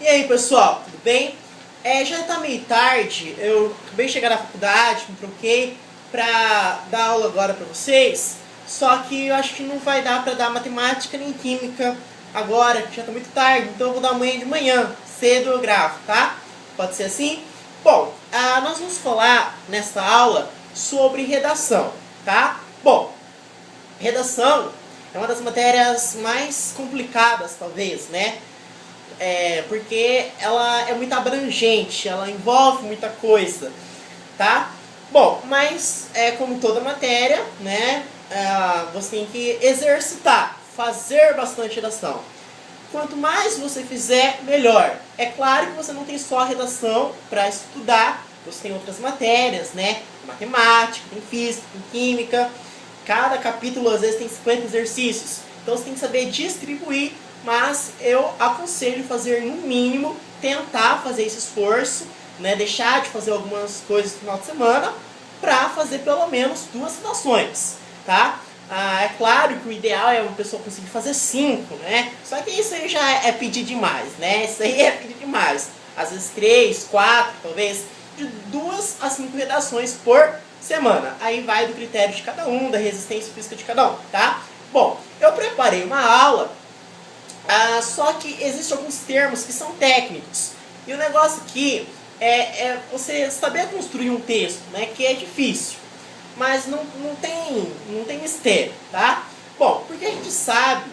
E aí, pessoal, tudo bem? Já tá meio tarde, eu acabei de chegar na faculdade, me troquei pra dar aula agora pra vocês, só que eu acho que não vai dar pra dar matemática nem química agora, que já tá muito tarde, então eu vou dar amanhã de manhã, cedo eu gravo, tá? Pode ser assim? Bom, nós vamos falar nessa aula sobre redação, tá? Bom, redação é uma das matérias mais complicadas, talvez, né? Porque ela é muito abrangente, ela envolve muita coisa, tá? Bom, mas como toda matéria, né? Você tem que exercitar, fazer bastante redação. Quanto mais você fizer, melhor. É claro que você não tem só a redação para estudar, você tem outras matérias, né? Matemática, tem física, tem química. Cada capítulo às vezes tem 50 exercícios. Então você tem que saber distribuir, mas eu aconselho fazer no mínimo, tentar fazer esse esforço, né? Deixar de fazer algumas coisas no final de semana para fazer pelo menos 2 redações, tá? É claro que o ideal é uma pessoa conseguir fazer 5, né? Só que isso aí já é pedir demais, né? Isso aí é pedir demais. Às vezes 3, 4, talvez, de 2 a 5 redações por semana. Aí vai do critério de cada um, da resistência física de cada um, tá? Bom, eu preparei uma aula, só que existem alguns termos que são técnicos. E o negócio aqui é você saber construir um texto, né? Que é difícil. Mas não tem mistério, tá? Bom, porque a gente sabe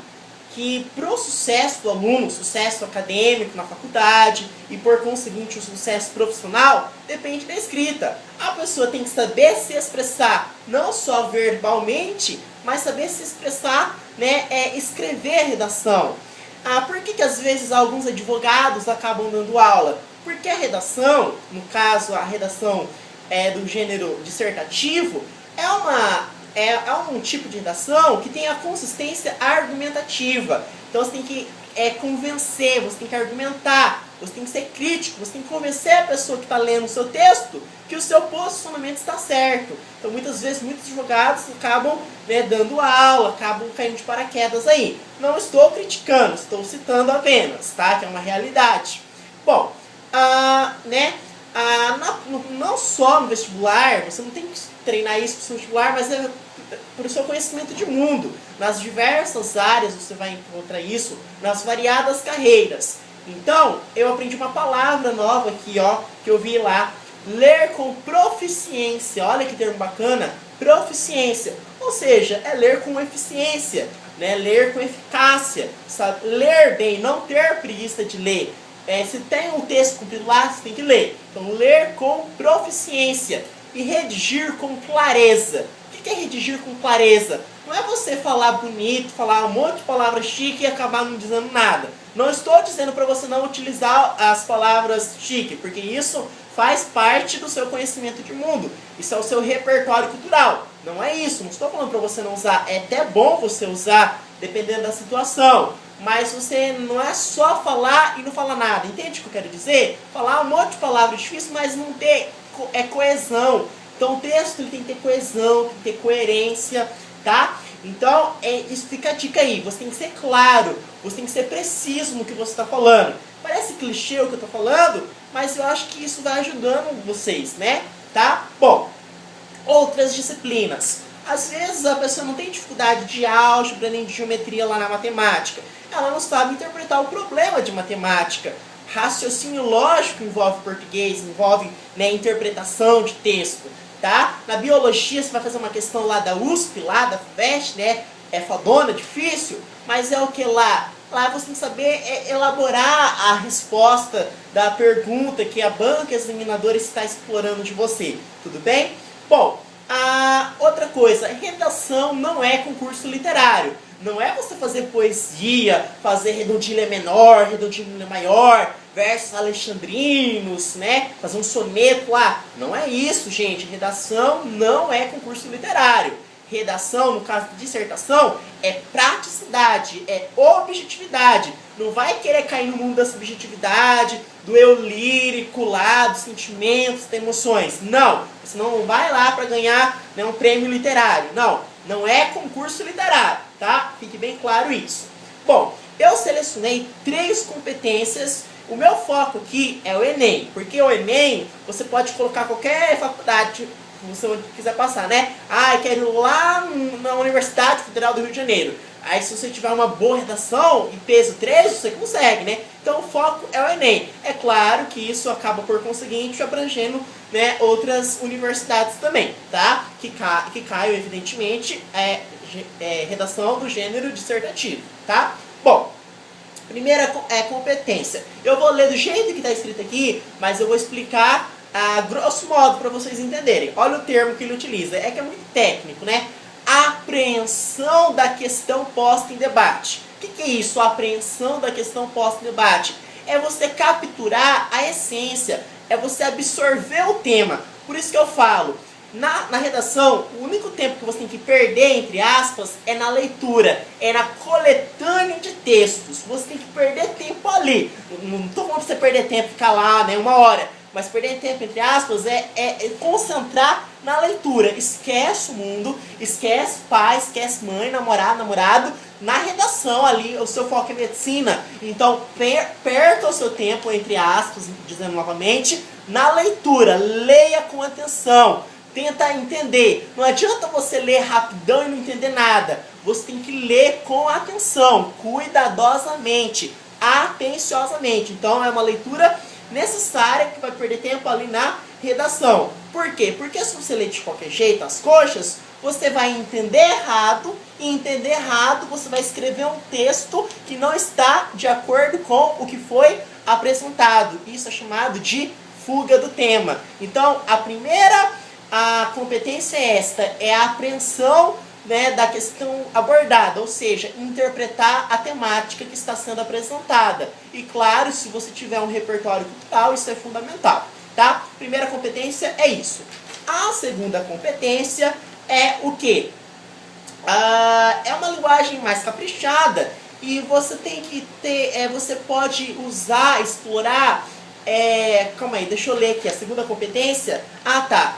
que pro sucesso do aluno, sucesso acadêmico na faculdade e por conseguinte o sucesso profissional, depende da escrita. A pessoa tem que saber se expressar, não só verbalmente, mas saber se expressar, né, escrever a redação. Por que às vezes alguns advogados acabam dando aula? Porque a redação, no caso a redação do gênero dissertativo, é um tipo de redação que tem a consistência argumentativa. Então você tem que convencer, você tem que argumentar, você tem que ser crítico, você tem que convencer a pessoa que está lendo o seu texto que o seu posicionamento está certo. Então muitas vezes muitos advogados acabam, né, dando aula, acabam caindo de paraquedas aí. Não estou criticando, estou citando apenas, tá? Que é uma realidade. Bom, não só no vestibular, você não tem que treinar isso para o seu vestibular, mas para o seu conhecimento de mundo. Nas diversas áreas você vai encontrar isso, nas variadas carreiras. Então, eu aprendi uma palavra nova aqui, ó, que eu vi lá. Ler com proficiência. Olha que termo bacana. Proficiência. Ou seja, é ler com eficiência, né? Ler com eficácia. Sabe? Ler bem, não ter preguiça de ler. Se tem um texto comprido lá, você tem que ler. Então, ler com proficiência. E redigir com clareza. O que é redigir com clareza? Não é você falar bonito, falar um monte de palavras chique e acabar não dizendo nada. Não estou dizendo para você não utilizar as palavras chique, porque isso faz parte do seu conhecimento de mundo. Isso é o seu repertório cultural. Não é isso, não estou falando para você não usar. É até bom você usar, dependendo da situação. Mas você não é só falar e não falar nada. Entende o que eu quero dizer? Falar um monte de palavras difíceis, mas não ter coesão. Então o texto ele tem que ter coesão, tem que ter coerência, tá? Então isso fica a dica aí. Você tem que ser claro, você tem que ser preciso no que você está falando. Parece clichê o que eu estou falando, mas eu acho que isso vai ajudando vocês, né? Tá? Bom, outras disciplinas. Às vezes a pessoa não tem dificuldade de álgebra nem de geometria lá na matemática. Ela não sabe interpretar o problema de matemática. Raciocínio lógico envolve português, envolve, né, interpretação de texto, tá? Na biologia você vai fazer uma questão lá da USP, lá da FUVEST, né? É fodona, difícil, mas é o que lá? Lá você tem que saber elaborar a resposta da pergunta que a banca examinadora está explorando de você, tudo bem? Bom, outra coisa, redação não é concurso literário. Não é você fazer poesia, fazer redondilha menor, redondilha maior, versos alexandrinos, né? Fazer um soneto lá. Não é isso, gente. Redação não é concurso literário. Redação, no caso de dissertação, é praticidade, é objetividade. Não vai querer cair no mundo da subjetividade, do eu lírico lá, dos sentimentos, das emoções. Não. Você não vai lá para ganhar, né, um prêmio literário. Não. Não é concurso literário, tá? Fique bem claro isso. Bom, eu selecionei 3 competências. O meu foco aqui é o Enem, porque o Enem você pode colocar qualquer faculdade que você quiser passar, né? Ah, eu quero ir lá na Universidade Federal do Rio de Janeiro. Aí se você tiver uma boa redação e peso 3, você consegue, né? Então o foco é o Enem. É claro que isso acaba por conseguinte abrangendo, né, outras universidades também, tá? Que caiam, evidentemente, redação do gênero dissertativo, tá? Bom, primeira competência. Eu vou ler do jeito que está escrito aqui, mas eu vou explicar a grosso modo para vocês entenderem. Olha o termo que ele utiliza, é que é muito técnico, né? Apreensão da questão posta em debate. O que é isso, a apreensão da questão posta em debate? É você capturar a essência, é você absorver o tema. Por isso que eu falo, na redação, o único tempo que você tem que perder, entre aspas, é na leitura, é na coletânea de textos. Você tem que perder tempo ali. Não estou falando para você perder tempo e ficar lá, né, 1 hora. Mas perder tempo, entre aspas, é concentrar na leitura. Esquece o mundo, esquece pai, esquece mãe, namorado. Na redação ali, o seu foco é medicina. Então, perca o seu tempo, entre aspas, dizendo novamente, na leitura. Leia com atenção. Tenta entender. Não adianta você ler rapidão e não entender nada. Você tem que ler com atenção, cuidadosamente, atenciosamente. Então, é uma leitura necessária que vai perder tempo ali na redação. Por quê? Porque se você ler de qualquer jeito, as coxas, você vai entender errado, e entender errado você vai escrever um texto que não está de acordo com o que foi apresentado. Isso é chamado de fuga do tema. Então, a primeira competência é esta, é a apreensão, né, da questão abordada, ou seja, interpretar a temática que está sendo apresentada. E claro, se você tiver um repertório cultural, isso é fundamental, tá? Primeira competência é isso. A segunda competência é o quê? É uma linguagem mais caprichada e você tem que ter, você pode usar, explorar. Calma aí, deixa eu ler aqui a segunda competência.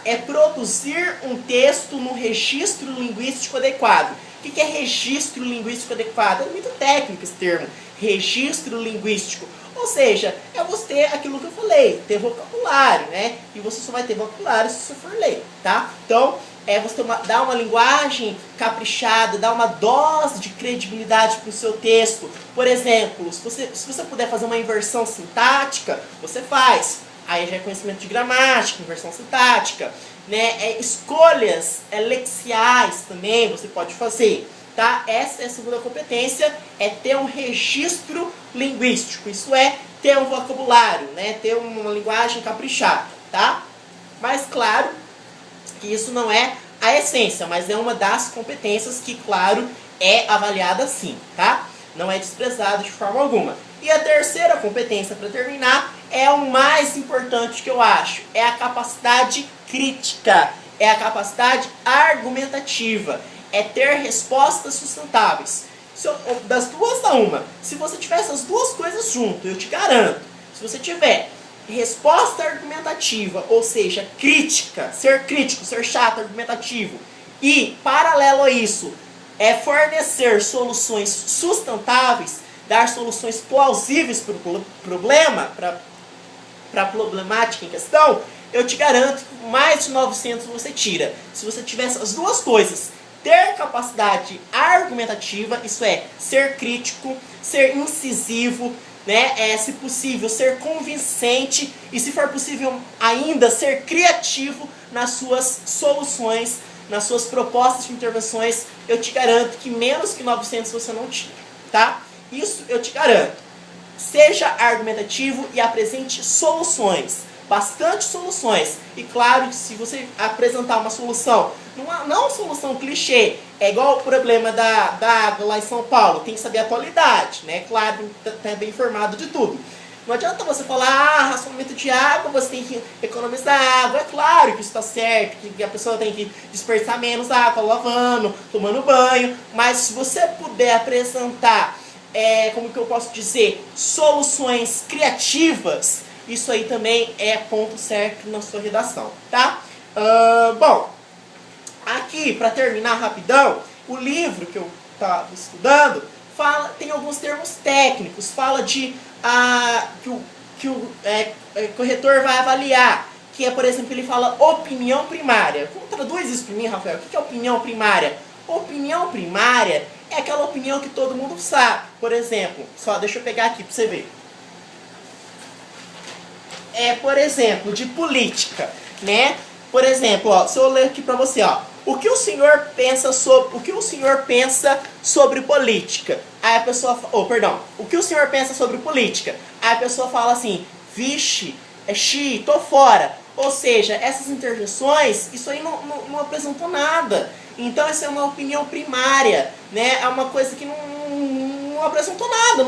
É produzir um texto no registro linguístico adequado. O que é registro linguístico adequado? É muito técnico esse termo, registro linguístico. Ou seja, é você ter aquilo que eu falei, ter vocabulário, né? E você só vai ter vocabulário se você for ler, tá? Então, você dar uma linguagem caprichada, dar uma dose de credibilidade para o seu texto. Por exemplo, se você puder fazer uma inversão sintática, você faz. Aí já é conhecimento de gramática, inversão sintática, né? Escolhas lexiais também você pode fazer, tá? Essa é a segunda competência, é ter um registro linguístico. Isso é ter um vocabulário, né? Ter uma linguagem caprichada, tá? Mas claro que isso não é a essência, mas é uma das competências que, claro, é avaliada sim, tá? Não é desprezado de forma alguma. E a terceira competência, para terminar, é o mais importante que eu acho. É a capacidade crítica, é a capacidade argumentativa, é ter respostas sustentáveis. Das duas a uma. Se você tiver essas duas coisas junto, eu te garanto, se você tiver resposta argumentativa, ou seja, crítica, ser crítico, ser chato, argumentativo, e, paralelo a isso, fornecer soluções sustentáveis, dar soluções plausíveis para o problema, para a problemática em questão, eu te garanto que mais de 900 você tira. Se você tiver essas duas coisas, ter capacidade argumentativa, isso é, ser crítico, ser incisivo, né? Se possível, ser convincente e, se for possível ainda, ser criativo nas suas soluções, nas suas propostas de intervenções, eu te garanto que menos que 900 você não tira, tá? Isso eu te garanto. Seja argumentativo e apresente soluções, bastante soluções. E claro que se você apresentar uma solução, não uma solução clichê, é igual o problema da água lá em São Paulo, tem que saber a atualidade, né? Claro, tem que estar bem informado de tudo. Não adianta você falar, racionamento de água, você tem que economizar água. É claro que isso está certo, que a pessoa tem que desperdiçar menos água lavando, tomando banho. Mas se você puder apresentar, como que eu posso dizer, soluções criativas, isso aí também é ponto certo na sua redação, tá? Bom, aqui, para terminar rapidão, o livro que eu estava estudando tem alguns termos técnicos, fala de que o corretor vai avaliar, que é, por exemplo, ele fala opinião primária. Como traduz isso para mim, Rafael? O que é opinião primária? Opinião primária é aquela opinião que todo mundo sabe. Por exemplo, só deixa eu pegar aqui para você ver. Por exemplo, de política, né? Por exemplo, ó, se eu ler aqui para você, ó, o que o senhor pensa sobre política? Aí a pessoa, o que o senhor pensa sobre política? Aí a pessoa fala assim, vixe, tô fora. Ou seja, essas interjeições, isso aí não apresentou nada. Então essa é uma opinião primária, né? É uma coisa que não apresentou nada,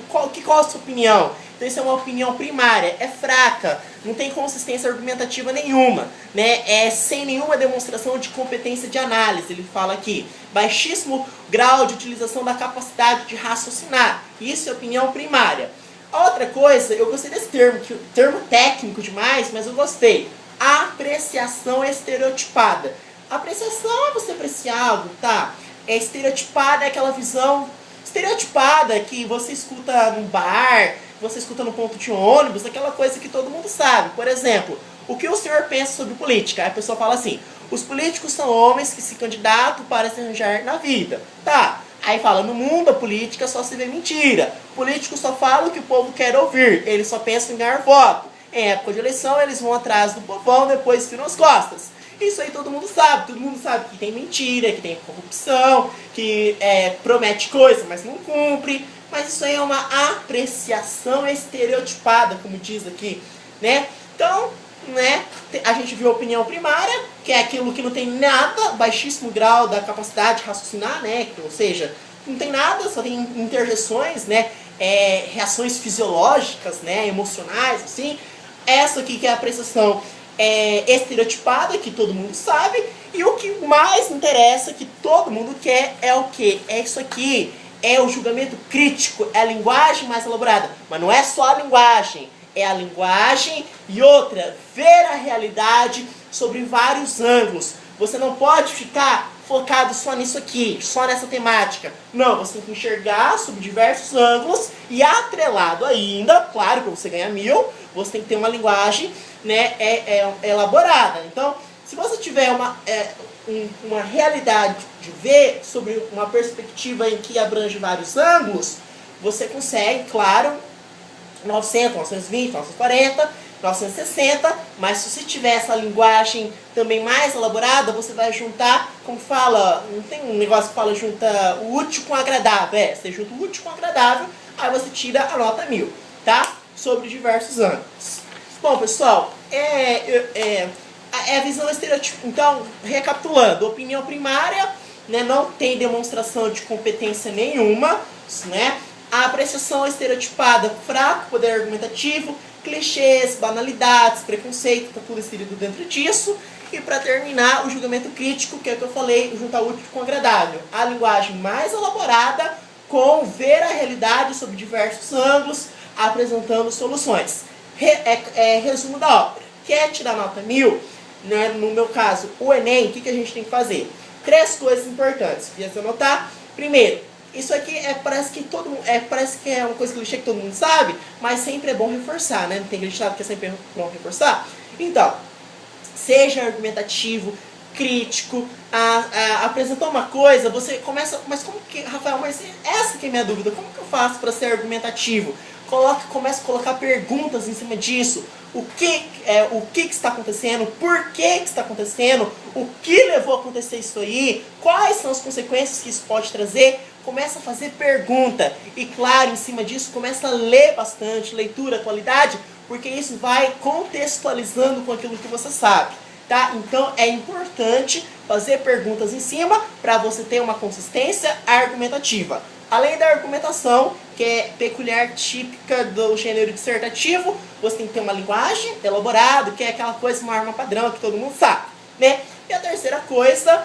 qual a sua opinião? Então isso é uma opinião primária, é fraca, não tem consistência argumentativa nenhuma, né? É sem nenhuma demonstração de competência de análise, ele fala aqui. Baixíssimo grau de utilização da capacidade de raciocinar, isso é opinião primária. A outra coisa, eu gostei desse termo técnico demais, mas eu gostei. Apreciação estereotipada. Apreciação é você apreciar algo, tá? Estereotipada é aquela visão estereotipada que você escuta num bar, você escuta no ponto de ônibus, aquela coisa que todo mundo sabe. Por exemplo, o que o senhor pensa sobre política? Aí a pessoa fala assim, os políticos são homens que se candidatam para se arranjar na vida. Tá, aí fala, no mundo a política só se vê mentira. O político só fala o que o povo quer ouvir, eles só pensam em ganhar voto. Em época de eleição eles vão atrás do povão, depois viram as costas. Isso aí todo mundo sabe que tem mentira, que tem corrupção, que promete coisa, mas não cumpre. Mas isso aí é uma apreciação estereotipada, como diz aqui, né? Então, né, a gente viu a opinião primária, que é aquilo que não tem nada, baixíssimo grau da capacidade de raciocinar, né? Ou seja, não tem nada, só tem interjeições, né? Reações fisiológicas, né? Emocionais, assim. Essa aqui que é a apreciação estereotipada, que todo mundo sabe. E o que mais interessa, que todo mundo quer, é o quê? É isso aqui. É o julgamento crítico, é a linguagem mais elaborada. Mas não é só a linguagem, é a linguagem e outra, ver a realidade sobre vários ângulos. Você não pode ficar focado só nisso aqui, só nessa temática. Não, você tem que enxergar sob diversos ângulos e atrelado ainda, claro, para você ganhar 1000, você tem que ter uma linguagem, né, elaborada. Então, se você tiver uma realidade de ver sobre uma perspectiva em que abrange vários ângulos, você consegue, claro, 900, 920, 940, 960, mas se você tiver essa linguagem também mais elaborada, você vai juntar, como fala, não tem um negócio que fala junta o útil com o agradável, você junta o útil com o agradável, aí você tira a nota 1000, tá? Sobre diversos ângulos. Bom, pessoal, a visão estereotipada. Então, recapitulando, opinião primária, né, não tem demonstração de competência nenhuma, né? A apreciação estereotipada, fraco poder argumentativo, clichês, banalidades, preconceito, tá tudo inserido dentro disso. E para terminar, o julgamento crítico, que é o que eu falei, juntar o útil com o agradável. A linguagem mais elaborada com ver a realidade sob diversos ângulos, apresentando soluções. Resumo da obra. Quer tirar nota 1000? Né? No meu caso, o Enem, o que a gente tem que fazer? 3 coisas importantes. Queria anotar. Primeiro, isso aqui parece que é uma coisa clichê que todo mundo sabe, mas sempre é bom reforçar, né? Não tem clichado que é sempre bom reforçar? Então, seja argumentativo, crítico, apresentou uma coisa, você começa, mas como que, Rafael, mas essa que é a minha dúvida, como que eu faço para ser argumentativo? Começa a colocar perguntas em cima disso. O que está acontecendo? Por que está acontecendo? O que levou a acontecer isso aí? Quais são as consequências que isso pode trazer? Começa a fazer pergunta. E claro, em cima disso, começa a ler bastante, leitura, atualidade, porque isso vai contextualizando com aquilo que você sabe. Tá? Então é importante fazer perguntas em cima para você ter uma consistência argumentativa. Além da argumentação, que é peculiar, típica do gênero dissertativo, você tem que ter uma linguagem elaborada, que é aquela coisa, uma arma padrão que todo mundo sabe, né? E a terceira coisa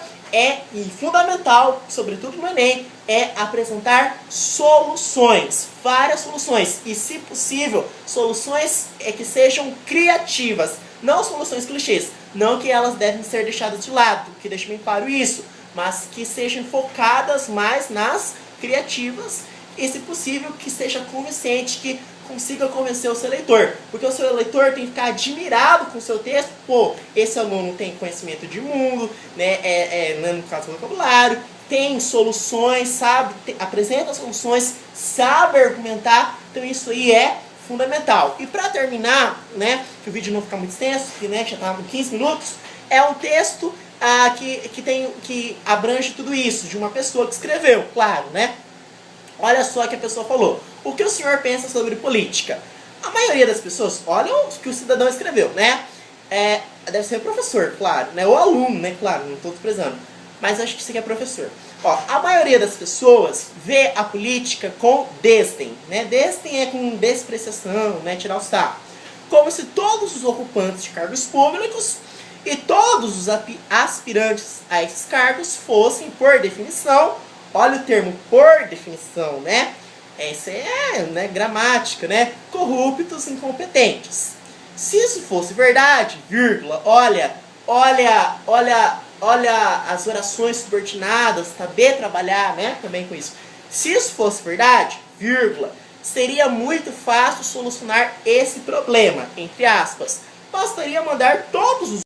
e fundamental, sobretudo no Enem, é apresentar soluções, várias soluções, e se possível, soluções que sejam criativas, não soluções clichês, não que elas devem ser deixadas de lado, que deixe bem claro isso, mas que sejam focadas mais nas criativas e, se possível, que seja convincente, que consiga convencer o seu leitor. Porque o seu leitor tem que ficar admirado com o seu texto. Pô, esse aluno tem conhecimento de mundo, né? No caso do vocabulário, tem soluções, sabe? Apresenta soluções, sabe argumentar. Então isso aí é fundamental. E para terminar, né, que o vídeo não ficar muito extenso, que, né, já está com 15 minutos, é um texto que abrange tudo isso, de uma pessoa que escreveu, claro, né? Olha só o que a pessoa falou. O que o senhor pensa sobre política? A maioria das pessoas, olha o que o cidadão escreveu, né? Deve ser o professor, claro, né? Ou aluno, né? Claro, não estou desprezando. Mas acho que isso aqui é professor. Ó, a maioria das pessoas vê a política com desdém, né? Desdém é com despreciação, né? Tirar o sarro. Como se todos os ocupantes de cargos públicos e todos os aspirantes a esses cargos fossem, por definição, olha o termo por definição, né? Essa é, né, gramática, né? Corruptos, incompetentes. Se isso fosse verdade, vírgula, olha as orações subordinadas, saber trabalhar, né? Também com isso. Se isso fosse verdade, vírgula, seria muito fácil solucionar esse problema, entre aspas. Bastaria mandar todos os